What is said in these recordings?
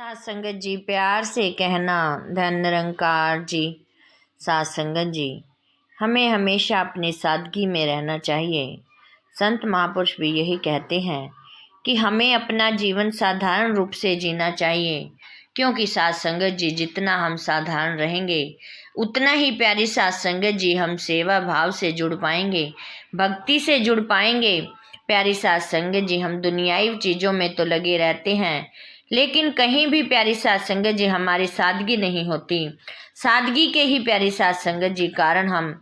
सात संगत जी, प्यार से कहना धन निरंकार जी। सात संगत जी, हमें हमेशा अपनी सादगी में रहना चाहिए। संत महापुरुष भी यही कहते हैं कि हमें अपना जीवन साधारण रूप से जीना चाहिए, क्योंकि सात संगत जी जितना हम साधारण रहेंगे उतना ही प्यारी सात संगत जी हम सेवा भाव से जुड़ पाएंगे, भक्ति से जुड़ पाएंगे। प्यारी सात संगत जी, हम दुनियावी चीज़ों में तो लगे रहते हैं, लेकिन कहीं भी प्यारी सात संगत जी हमारी सादगी नहीं होती। सादगी के ही प्यारी सात संगत जी कारण हम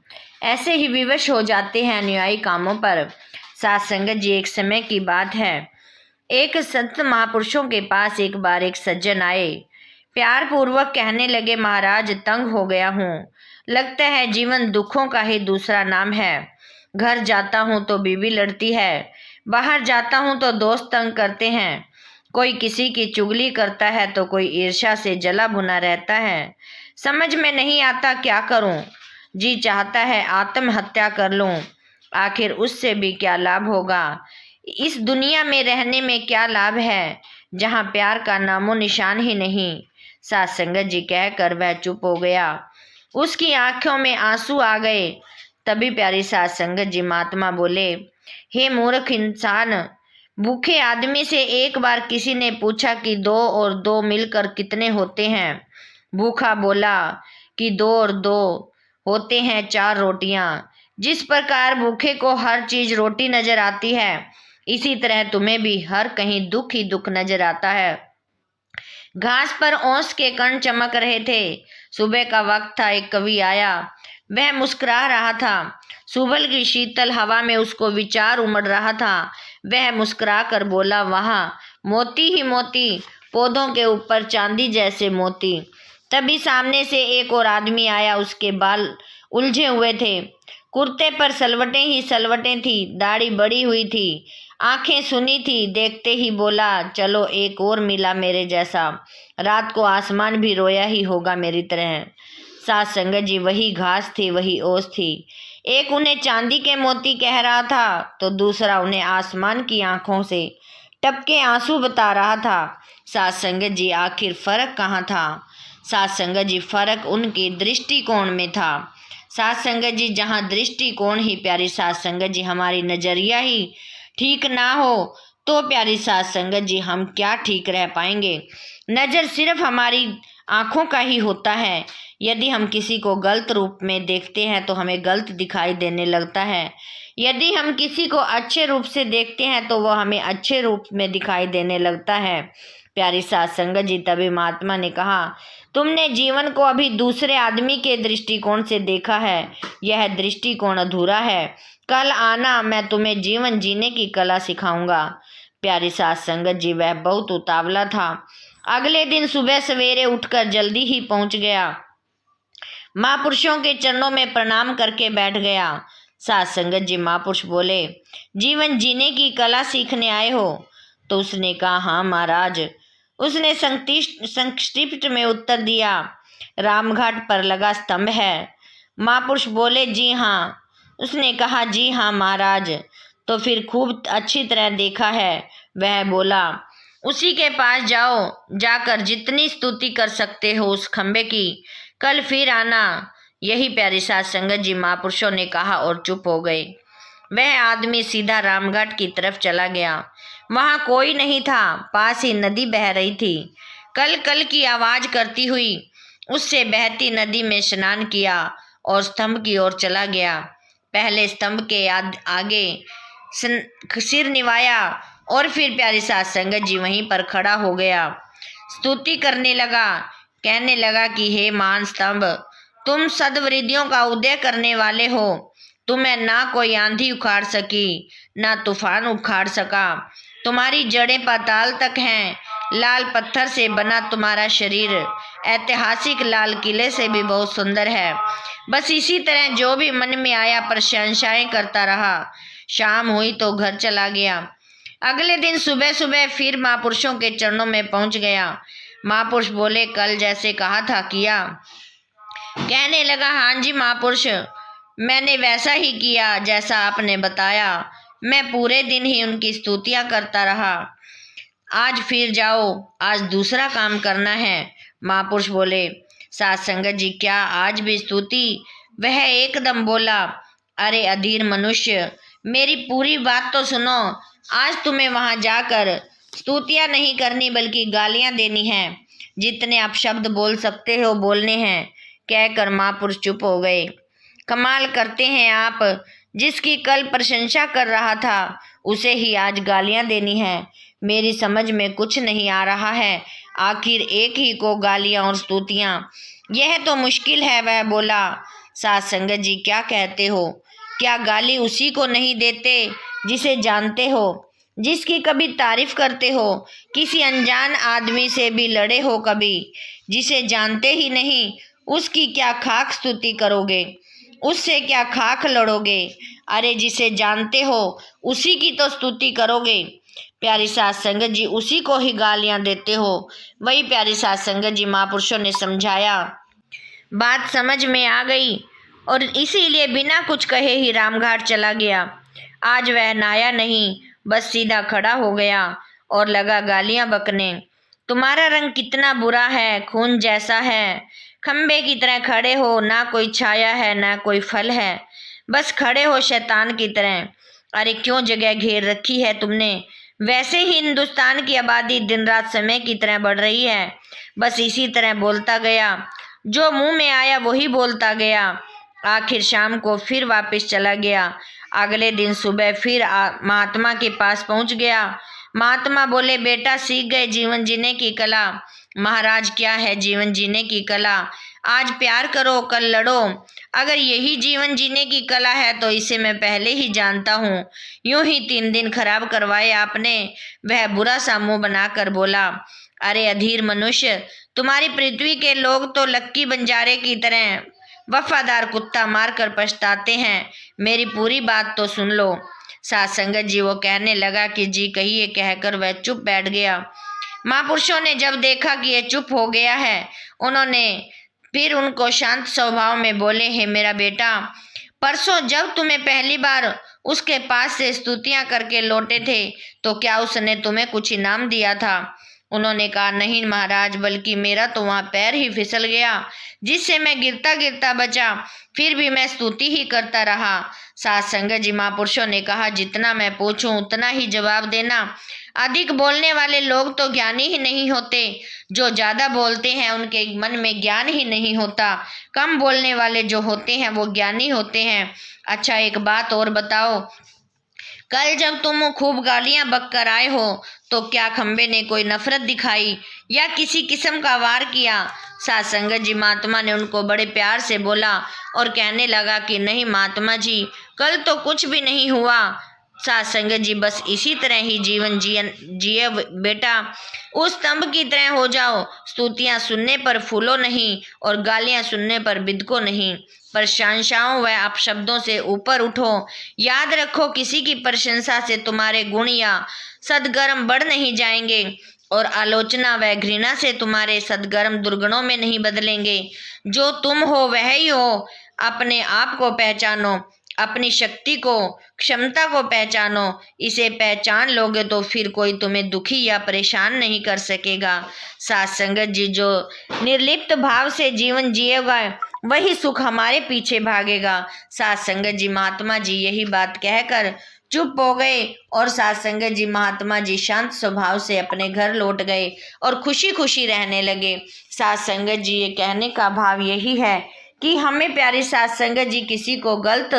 ऐसे ही विवश हो जाते हैं अनुयायी कामों पर। सात संगत जी, एक समय की बात है, एक संत महापुरुषों के पास एक बार एक सज्जन आए। प्यार पूर्वक कहने लगे, महाराज तंग हो गया हूँ, लगता है जीवन दुखों का ही दूसरा नाम है। घर जाता हूँ तो बीवी लड़ती है, बाहर जाता हूँ तो दोस्त तंग करते हैं, कोई किसी की चुगली करता है तो कोई ईर्ष्या से जला भुना रहता है। समझ में नहीं आता क्या करूं, जी चाहता है आत्महत्या कर लूं, आखिर उससे भी क्या लाभ होगा। इस दुनिया में रहने में क्या लाभ है जहां प्यार का नामो निशान ही नहीं। सात संगत जी कहकर वह चुप हो गया, उसकी आंखों में आंसू आ गए। तभी प्यारी सात संगत जी महात्मा बोले, हे मूर्ख इंसान, भूखे आदमी से एक बार किसी ने पूछा कि 2 और 2 मिलकर कितने होते हैं। भूखा बोला कि 2 और 2 होते हैं 4 रोटियां। जिस प्रकार भूखे को हर चीज रोटी नजर आती है, इसी तरह तुम्हें भी हर कहीं दुख ही दुख नजर आता है। घास पर ओस के कण चमक रहे थे। सुबह का वक्त था, एक कवि आया, वह मुस्कुरा रहा था। सुबह की शीतल हवा में उसको विचार उमड़ रहा था। वह मुस्कुरा कर बोला, वहाँ मोती ही मोती, पौधों के ऊपर चांदी जैसे मोती। तभी सामने से एक और आदमी आया, उसके बाल उलझे हुए थे, कुर्ते पर सलवटें ही सलवटें थी, दाढ़ी बड़ी हुई थी, आंखें सुनी थी। देखते ही बोला, चलो एक और मिला मेरे जैसा, रात को आसमान भी रोया ही होगा मेरी तरह। सात संगत जी, वही घास थी, वही ओस थी। एक उन्हें चांदी के मोती कह रहा था तो दूसरा उन्हें आसमान की आंखों से टपके आंसू बता रहा था। सात संगत जी, आखिर फर्क कहाँ था। सात संगत जी, फर्क उनके दृष्टिकोण में था। सात संगत जी, जहाँ दृष्टिकोण ही प्यारी सात संगत जी हमारी नजरिया ही ठीक ना हो तो प्यारी सात संगत जी हम क्या ठीक रह पाएंगे। नजर सिर्फ हमारी आंखों का ही होता है। यदि हम किसी को गलत रूप में देखते हैं तो हमें गलत दिखाई देने लगता है, यदि हम किसी को अच्छे रूप से देखते हैं तो वह हमें अच्छे रूप में दिखाई देने लगता है। प्यारी सात संगत जी, तभी महात्मा ने कहा, तुमने जीवन को अभी दूसरे आदमी के दृष्टिकोण से देखा है, यह दृष्टिकोण अधूरा है। कल आना, मैं तुम्हें जीवन जीने की कला सिखाऊंगा। प्यारी सात संगत जी, वह बहुत उतावला था। अगले दिन सुबह सवेरे उठकर जल्दी ही पहुंच गया, महापुरुषों के चरणों में प्रणाम करके बैठ गया। सात संगत जी, महापुरुष बोले, जीवन जीने की कला सीखने आए हो। तो उसने कहा, हाँ महाराज। उसने संक्षिप्त में उत्तर दिया, रामघाट पर लगा स्तंभ है। महापुरुष बोले, जी हाँ। उसने कहा, जी हाँ महाराज, तो फिर खूब अच्छी तरह देखा है। वह बोला, उसी के पास जाओ, जाकर जितनी स्तुति कर सकते हो उस खंबे की, कल फिर आना। यही प्यारी सात संगत जी महापुरुषों ने कहा और चुप हो गए। वह आदमी सीधा रामघाट की तरफ चला गया। वहां कोई नहीं था, पास ही नदी बह रही थी। कल कल की आवाज करती हुई उससे बहती नदी में स्नान किया और स्तंभ की ओर चला गया। पहले स्तंभ के आगे सिर निवाया और फिर प्यारी सात संगत जी वहीं पर खड़ा हो गया। स्तुति करने लगा, कहने लगा कि हे महान स्तंभ, तुम सद्वृद्धियों का उदय करने वाले हो। तुम्हें ना कोई आंधी उखाड़ सकी, ना तूफान उखाड़ सका। तुम्हारी जड़ें पाताल तक हैं। लाल पत्थर से बना तुम्हारा शरीर ऐतिहासिक लाल किले से भी बहुत सुंदर है। बस इसी तरह जो भी मन में आया प्रशंसाएं करता रहा। शाम हुई तो घर चला गया। अगले दिन सुबह सुबह फिर महापुरुषों के चरणों में पहुंच गया। महापुरुष बोले, कल जैसे कहा था किया। कहने लगा, हाँ जी महापुरुष, मैंने वैसा ही किया जैसा आपने बताया। मैं पूरे दिन ही उनकी स्तुतियां करता रहा। आज फिर जाओ, आज दूसरा काम करना है। महापुरुष बोले, सात संगत जी क्या आज भी स्तुति? वह एकदम बोला, अरे अधीर मनुष्य, मेरी पूरी बात तो सुनो। आज तुम्हें वहां जाकर स्तुतियां नहीं करनी बल्कि गालियां देनी है। जितने आप शब्द बोल सकते हो बोलने हैं। कहकर महापुरुष चुप हो गए। कमाल करते हैं आप, जिसकी कल प्रशंसा कर रहा था उसे ही आज गालियां देनी है। मेरी समझ में कुछ नहीं आ रहा है, आखिर एक ही को गालियां और स्तुतियां, यह तो मुश्किल है। वह बोला, सात संगत जी क्या कहते हो? क्या गाली उसी को नहीं देते जिसे जानते हो, जिसकी कभी तारीफ करते हो? किसी अनजान आदमी से भी लड़े हो कभी, जिसे जानते ही नहीं, उसकी क्या खाक स्तुति करोगे? उससे क्या खाक लड़ोगे? अरे जिसे जानते हो उसी की तो स्तुति करोगे। प्यारी सात संगत जी उसी को ही गालियां देते हो। वही प्यारी सात संगत जी महापुरुषों ने समझाया, बात समझ में आ गई और इसीलिए बिना कुछ कहे ही रामघाट चला गया। आज वह नाया नहीं, बस सीधा खड़ा हो गया और लगा गालियां बकने। तुम्हारा रंग कितना बुरा है, खून जैसा है। खंबे की तरह खड़े हो, ना कोई छाया है ना कोई फल है, बस खड़े हो शैतान की तरह। अरे क्यों जगह घेर रखी है तुमने? वैसे ही हिंदुस्तान की आबादी दिन रात समय की तरह बढ़ रही है। बस इसी तरह बोलता गया, जो मुंह में आया वही बोलता गया। आखिर शाम को फिर वापस चला गया। अगले दिन सुबह फिर महात्मा के पास पहुंच गया। महात्मा बोले, बेटा सीख गए जीवन जीने की कला। महाराज क्या है जीवन जीने की कला? आज प्यार करो, कल लड़ो। अगर यही जीवन जीने की कला है तो इसे मैं पहले ही जानता हूँ। यूं ही 3 दिन खराब करवाए आपने। वह बुरा सा मुंह बनाकर बोला, अरे अधीर मनुष्य, तुम्हारी पृथ्वी के लोग तो लक्की बंजारे की तरह वफादार कुत्ता मारकर पछताते हैं। मेरी पूरी बात तो सुन लो। सात संगत जी वो कहने लगा कि जी कहिए, कहकर वह चुप बैठ गया। महापुरुषों ने जब देखा कि यह चुप हो गया है, उन्होंने फिर उनको शांत स्वभाव में बोले, हे मेरा बेटा, परसों जब तुम्हें पहली बार उसके पास से स्तुतियां करके लौटे थे तो क्या उसने तुम्हें कुछ इनाम दिया था? उन्होंने कहा, नहीं महाराज, बल्कि मेरा तो वहां पैर ही फिसल गया, जिससे मैं गिरता गिरता बचा। फिर भी मैं स्तुति ही करता रहा। सात संगत जी महापुरुषों ने कहा, जितना मैं पूछूं उतना ही जवाब देना। अधिक बोलने वाले लोग तो ज्ञानी ही नहीं होते। जो ज्यादा बोलते हैं उनके मन में ज्ञान ही नहीं होता। कम बोलने वाले जो होते हैं वो ज्ञानी होते हैं। अच्छा एक बात और बताओ, कल जब तुम खूब गालियां बककर आए हो तो क्या खंबे ने कोई नफरत दिखाई या किसी किस्म का वार किया? सात संगत जी महात्मा ने उनको बड़े प्यार से बोला और कहने लगा कि नहीं महात्मा जी, कल तो कुछ भी नहीं हुआ। सात संगत जी बस इसी तरह ही जीवन जिए बेटा। उस स्तंभ की तरह हो जाओ। स्तुतियां सुनने पर फूलो नहीं और गालियां सुनने पर बिदको नहीं। प्रशंसाओं व अपशब्दों से ऊपर उठो। याद रखो, किसी की प्रशंसा से तुम्हारे गुण या सद्गर्म बढ़ नहीं जाएंगे और आलोचना व घृणा से तुम्हारे सद्गर्म दुर्गुणों में नहीं बदलेंगे। जो तुम हो वह ही हो। अपने आप को पहचानो, अपनी शक्ति को, क्षमता को पहचानो। इसे पहचान लोगे तो फिर कोई तुम्हें दुखी या परेशान नहीं कर सकेगा। सात संगत जी जो निर्लिप्त भाव से जीवन जिएगा वही सुख हमारे पीछे भागेगा। सात संगत जी महात्मा जी यही बात कहकर चुप हो गए और सात संगत जी महात्मा जी शांत स्वभाव से अपने घर लौट गए और खुशी खुशी रहने लगे। सात संगत जी ये कहने का भाव यही है कि हमें प्यारी सात संगत जी किसी को गलत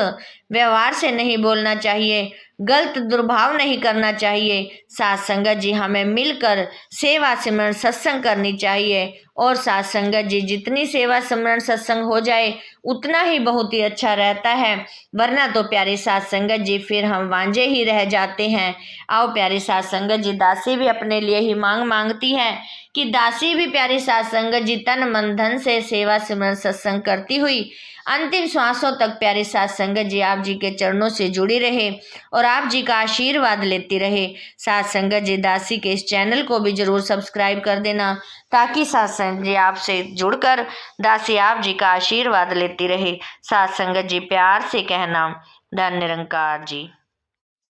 व्यवहार से नहीं बोलना चाहिए, गलत दुर्भाव नहीं करना चाहिए। सात संगत जी हमें मिलकर सेवा सिमरन सत्संग करनी चाहिए और सात संगत जी जितनी सेवा सिमरन सत्संग हो जाए उतना ही बहुत ही अच्छा रहता है। वरना तो प्यारी सात संगत जी फिर हम वांझे ही रह जाते हैं। आओ प्यारी सात संगत जी दासी भी अपने लिए ही मांगती है कि दासी भी प्यारी सात संगत जी तन मन धन से सेवा सिमरन सत्संग करती हुई अंतिम श्वासों तक प्यारी सात संगत जी आप जी के चरणों से जुड़ी रहे और आप जी का आशीर्वाद लेती रहे। सात संगत जी दासी के इस चैनल को भी जरूर सब्सक्राइब कर देना ताकि सात संगत जी आपसे जुड़कर दासी आप जी का आशीर्वाद लेती रहे। सात संगत जी प्यार से कहना, धन्य निरंकार जी।